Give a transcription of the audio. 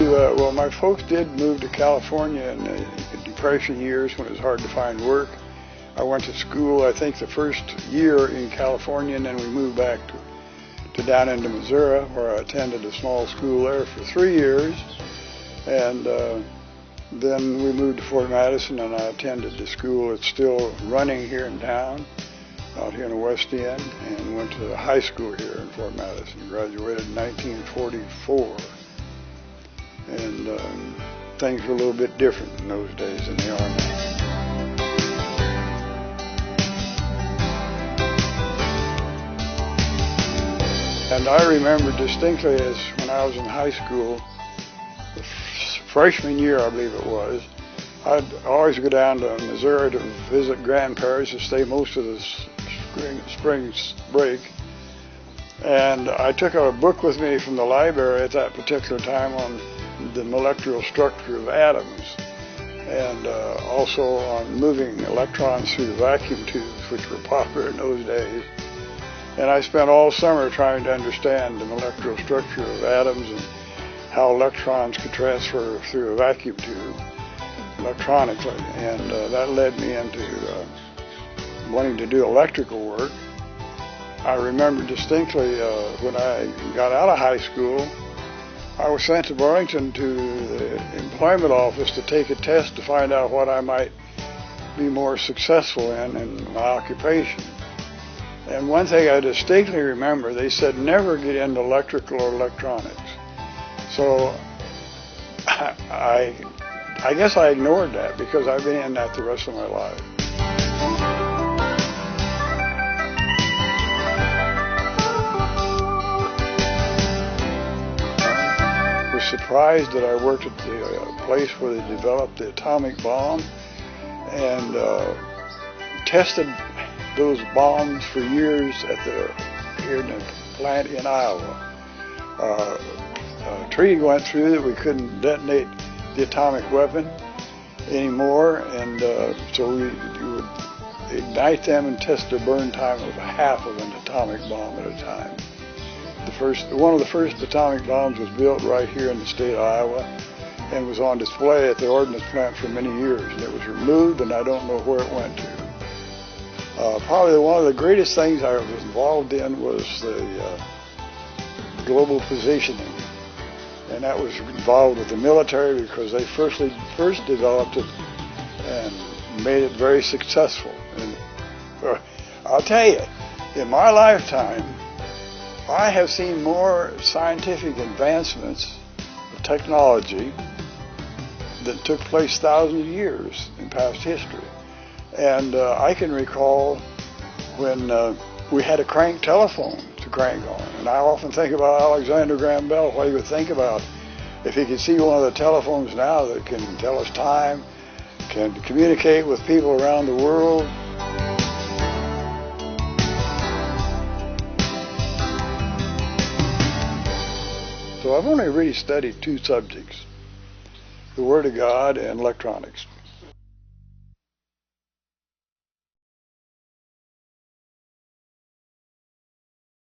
well, my folks did move to California in the Depression years when it was hard to find work. I went to school, I think, the first year in California, and then we moved back to down into Missouri, where I attended a small school there for 3 years. And then we moved to Fort Madison, and I attended the school. It's still running here in town, out here in the West End, and went to the high school here in Fort Madison. Graduated in 1944. And things were a little bit different in those days than they are now. And I remember distinctly as when I was in high school, the freshman year I believe it was, I'd always go down to Missouri to visit grandparents and stay most of the spring break. And I took a book with me from the library at that particular time on the molecular structure of atoms, and also on moving electrons through vacuum tubes, which were popular in those days. And I spent all summer trying to understand the molecular structure of atoms and how electrons could transfer through a vacuum tube electronically. And that led me into wanting to do electrical work. I remember distinctly when I got out of high school, I was sent to Burlington to the employment office to take a test to find out what I might be more successful in my occupation. And one thing I distinctly remember, they said never get into electrical or electronics. So I guess I ignored that because I've been in that the rest of my life. I was surprised that I worked at the place where they developed the atomic bomb and tested those bombs for years here in the plant in Iowa. A treaty went through that we couldn't detonate the atomic weapon anymore, and so we would ignite them and test the burn time of half of an atomic bomb at a time. One of the first atomic bombs was built right here in the state of Iowa and was on display at the ordnance plant for many years, and it was removed, and I don't know where it went to. Probably one of the greatest things I was involved in was the global positioning, and that was involved with the military because they first developed it and made it very successful. And I'll tell you, in my lifetime, I have seen more scientific advancements of technology that took place thousands of years in past history. And I can recall when we had a crank telephone to crank on. And I often think about Alexander Graham Bell, what he would think about if he could see one of the telephones now that can tell us time, can communicate with people around the world. So I've only really studied 2 subjects, the Word of God and electronics.